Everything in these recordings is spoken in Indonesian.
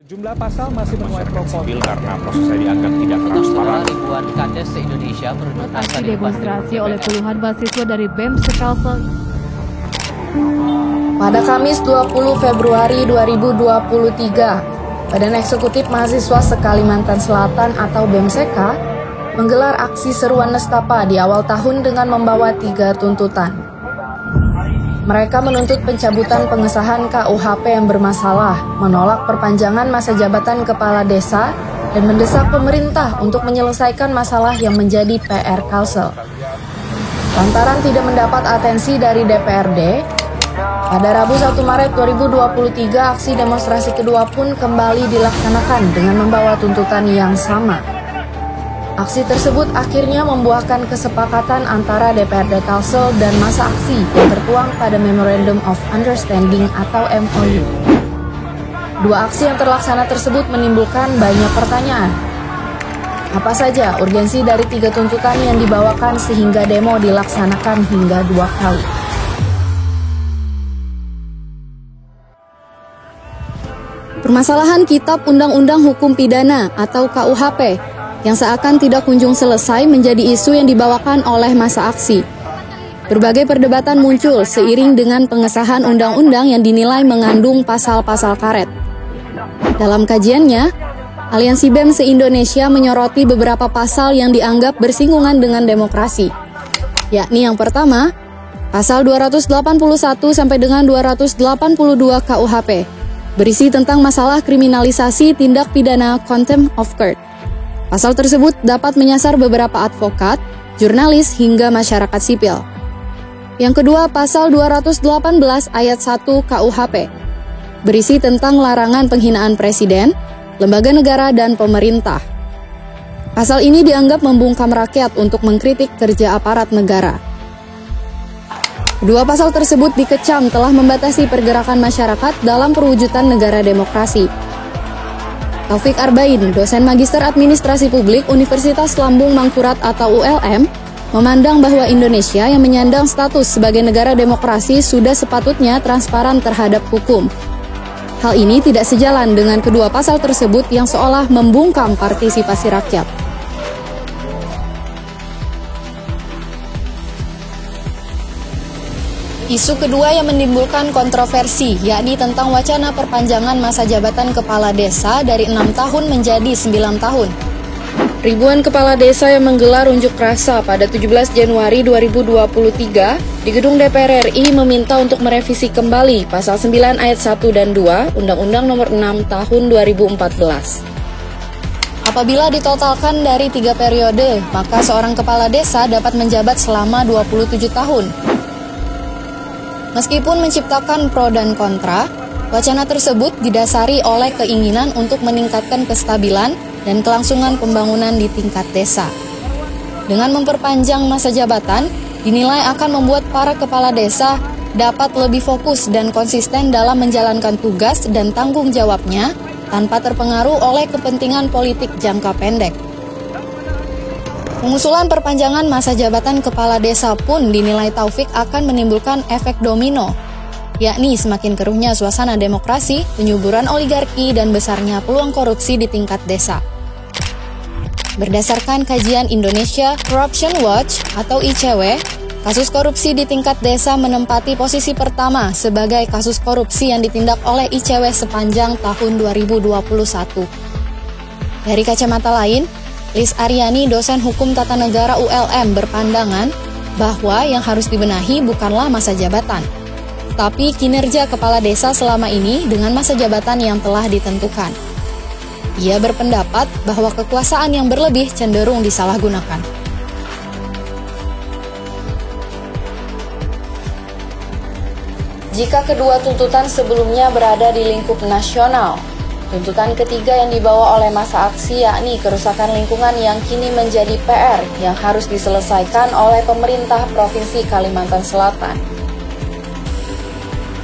Jumlah pasal masih menuai pro sipil karena prosesnya dianggap tidak transparan. Ribuan kades se-Indonesia berunjuk rasa Aksi demonstrasi oleh puluhan mahasiswa dari BEM Sekalsel. Pada Kamis 20 Februari 2023, Badan Eksekutif Mahasiswa se-Kalimantan Selatan atau BEMSEKA menggelar aksi seruan nestapa di awal tahun dengan membawa 3 tuntutan. Mereka menuntut pencabutan pengesahan KUHP yang bermasalah, menolak perpanjangan masa jabatan kepala desa, dan mendesak pemerintah untuk menyelesaikan masalah yang menjadi PR Kalsel. Lantaran tidak mendapat atensi dari DPRD, pada Rabu 1 Maret 2023 aksi demonstrasi kedua pun kembali dilaksanakan dengan membawa tuntutan yang sama. Aksi tersebut akhirnya membuahkan kesepakatan antara DPRD Kalsel dan masa aksi yang tertuang pada Memorandum of Understanding atau MOU. Dua aksi yang terlaksana tersebut menimbulkan banyak pertanyaan. Apa saja urgensi dari 3 tuntutan yang dibawakan sehingga demo dilaksanakan hingga 2 kali? Permasalahan Kitab Undang-Undang Hukum Pidana atau KUHP yang seakan tidak kunjung selesai menjadi isu yang dibawakan oleh masa aksi. Berbagai perdebatan muncul seiring dengan pengesahan undang-undang yang dinilai mengandung pasal-pasal karet. Dalam kajiannya, Aliansi BEM se-Indonesia menyoroti beberapa pasal yang dianggap bersinggungan dengan demokrasi. Yakni yang pertama, pasal 281 sampai dengan 282 KUHP, berisi tentang masalah kriminalisasi tindak pidana contempt of court. Pasal tersebut dapat menyasar beberapa advokat, jurnalis, hingga masyarakat sipil. Yang kedua, pasal 218 ayat 1 KUHP, berisi tentang larangan penghinaan presiden, lembaga negara, dan pemerintah. Pasal ini dianggap membungkam rakyat untuk mengkritik kerja aparat negara. Kedua pasal tersebut dikecam telah membatasi pergerakan masyarakat dalam perwujudan negara demokrasi. Taufik Arbain, dosen Magister Administrasi Publik Universitas Lambung Mangkurat atau ULM, memandang bahwa Indonesia yang menyandang status sebagai negara demokrasi sudah sepatutnya transparan terhadap hukum. Hal ini tidak sejalan dengan kedua pasal tersebut yang seolah membungkam partisipasi rakyat. Isu kedua yang menimbulkan kontroversi, yakni tentang wacana perpanjangan masa jabatan kepala desa dari 6 tahun menjadi 9 tahun. Ribuan kepala desa yang menggelar unjuk rasa pada 17 Januari 2023 di gedung DPR RI meminta untuk merevisi kembali pasal 9 ayat 1 dan 2 Undang-Undang Nomor 6 Tahun 2014. Apabila ditotalkan dari 3 periode, maka seorang kepala desa dapat menjabat selama 27 tahun. Meskipun menciptakan pro dan kontra, wacana tersebut didasari oleh keinginan untuk meningkatkan kestabilan dan kelangsungan pembangunan di tingkat desa. Dengan memperpanjang masa jabatan, dinilai akan membuat para kepala desa dapat lebih fokus dan konsisten dalam menjalankan tugas dan tanggung jawabnya tanpa terpengaruh oleh kepentingan politik jangka pendek. Pengusulan perpanjangan masa jabatan kepala desa pun dinilai Taufik akan menimbulkan efek domino, yakni semakin keruhnya suasana demokrasi, penyuburan oligarki, dan besarnya peluang korupsi di tingkat desa. Berdasarkan kajian Indonesia Corruption Watch atau ICW, kasus korupsi di tingkat desa menempati posisi pertama sebagai kasus korupsi yang ditindak oleh ICW sepanjang tahun 2021. Dari kacamata lain, Liz Aryani, dosen hukum tata negara ULM, berpandangan bahwa yang harus dibenahi bukanlah masa jabatan, tapi kinerja kepala desa selama ini dengan masa jabatan yang telah ditentukan. Ia berpendapat bahwa kekuasaan yang berlebih cenderung disalahgunakan. Jika kedua tuntutan sebelumnya berada di lingkup nasional, tuntutan ketiga yang dibawa oleh masa aksi yakni kerusakan lingkungan yang kini menjadi PR yang harus diselesaikan oleh pemerintah Provinsi Kalimantan Selatan.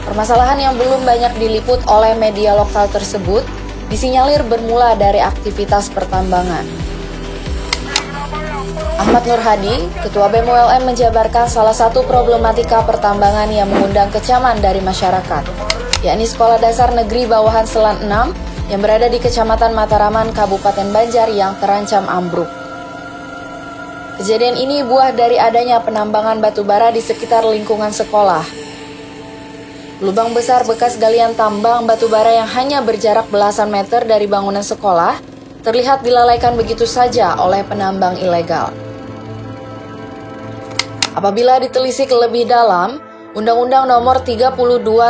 Permasalahan yang belum banyak diliput oleh media lokal tersebut disinyalir bermula dari aktivitas pertambangan. Ahmad Nur Hadi, Ketua BEM ULM, menjabarkan salah satu problematika pertambangan yang mengundang kecaman dari masyarakat, yakni Sekolah Dasar Negeri Bawahan Selan 6 yang berada di Kecamatan Mataraman, Kabupaten Banjar yang terancam ambruk. Kejadian ini buah dari adanya penambangan batu bara di sekitar lingkungan sekolah. Lubang besar bekas galian tambang batu bara yang hanya berjarak belasan meter dari bangunan sekolah terlihat dilalaikan begitu saja oleh penambang ilegal. Apabila ditelisik lebih dalam, Undang-Undang Nomor 32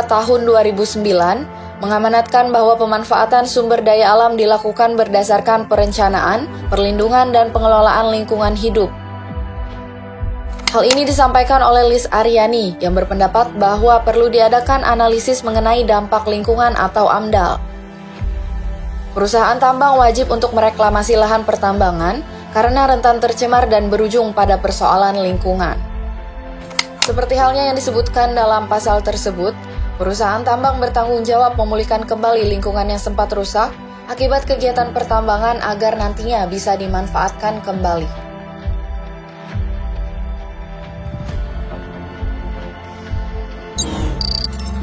Tahun 2009 mengamanatkan bahwa pemanfaatan sumber daya alam dilakukan berdasarkan perencanaan, perlindungan, dan pengelolaan lingkungan hidup. Hal ini disampaikan oleh Liz Aryani yang berpendapat bahwa perlu diadakan analisis mengenai dampak lingkungan atau AMDAL. Perusahaan tambang wajib untuk mereklamasi lahan pertambangan karena rentan tercemar dan berujung pada persoalan lingkungan. Seperti halnya yang disebutkan dalam pasal tersebut, perusahaan tambang bertanggung jawab memulihkan kembali lingkungan yang sempat rusak akibat kegiatan pertambangan agar nantinya bisa dimanfaatkan kembali.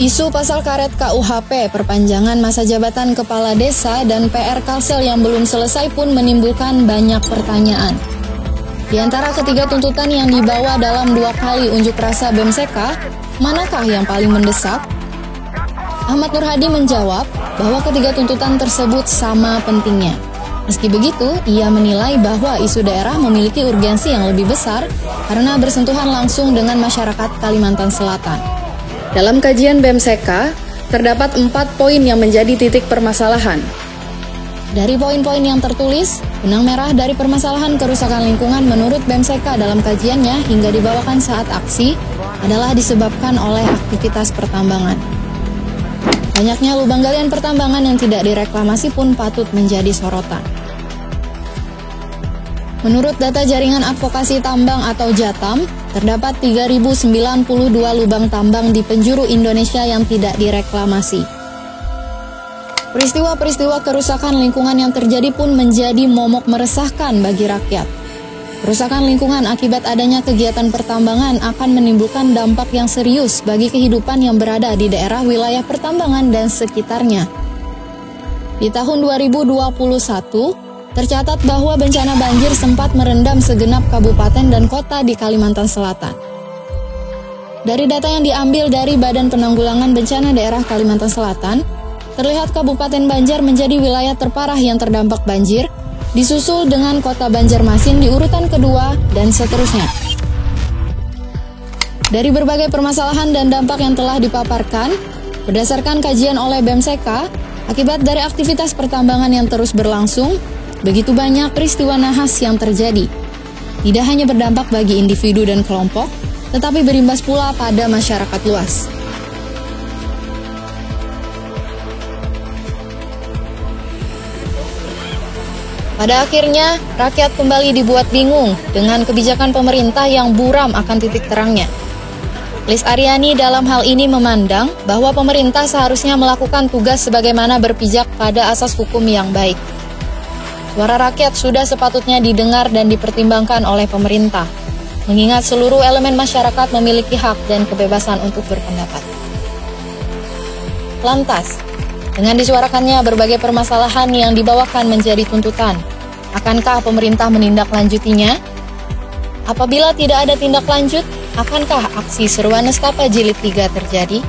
Isu pasal karet KUHP, perpanjangan masa jabatan kepala desa, dan PR Kalsel yang belum selesai pun menimbulkan banyak pertanyaan. Di antara ketiga tuntutan yang dibawa dalam 2 kali unjuk rasa BEM-SK, manakah yang paling mendesak? Ahmad Nur Hadi menjawab bahwa ketiga tuntutan tersebut sama pentingnya. Meski begitu, ia menilai bahwa isu daerah memiliki urgensi yang lebih besar karena bersentuhan langsung dengan masyarakat Kalimantan Selatan. Dalam kajian BEM-SK, terdapat 4 poin yang menjadi titik permasalahan. Dari poin-poin yang tertulis, benang merah dari permasalahan kerusakan lingkungan menurut BEM-SK dalam kajiannya hingga dibawakan saat aksi adalah disebabkan oleh aktivitas pertambangan. Banyaknya lubang galian pertambangan yang tidak direklamasi pun patut menjadi sorotan. Menurut data Jaringan Advokasi Tambang atau JATAM, terdapat 3.092 lubang tambang di penjuru Indonesia yang tidak direklamasi. Peristiwa-peristiwa kerusakan lingkungan yang terjadi pun menjadi momok meresahkan bagi rakyat. Kerusakan lingkungan akibat adanya kegiatan pertambangan akan menimbulkan dampak yang serius bagi kehidupan yang berada di daerah wilayah pertambangan dan sekitarnya. Di tahun 2021, tercatat bahwa bencana banjir sempat merendam segenap kabupaten dan kota di Kalimantan Selatan. Dari data yang diambil dari Badan Penanggulangan Bencana Daerah Kalimantan Selatan, terlihat Kabupaten Banjar menjadi wilayah terparah yang terdampak banjir, disusul dengan Kota Banjarmasin di urutan kedua, dan seterusnya. Dari berbagai permasalahan dan dampak yang telah dipaparkan, berdasarkan kajian oleh BEM-SK, akibat dari aktivitas pertambangan yang terus berlangsung, begitu banyak peristiwa nahas yang terjadi. Tidak hanya berdampak bagi individu dan kelompok, tetapi berimbas pula pada masyarakat luas. Pada akhirnya, rakyat kembali dibuat bingung dengan kebijakan pemerintah yang buram akan titik terangnya. Liz Aryani dalam hal ini memandang bahwa pemerintah seharusnya melakukan tugas sebagaimana berpijak pada asas hukum yang baik. Suara rakyat sudah sepatutnya didengar dan dipertimbangkan oleh pemerintah, mengingat seluruh elemen masyarakat memiliki hak dan kebebasan untuk berpendapat. Lantas, dengan disuarakannya berbagai permasalahan yang dibawakan menjadi tuntutan, akankah pemerintah menindaklanjutinya? Apabila tidak ada tindak lanjut, akankah aksi seruan Nestapa Jilid 3 terjadi?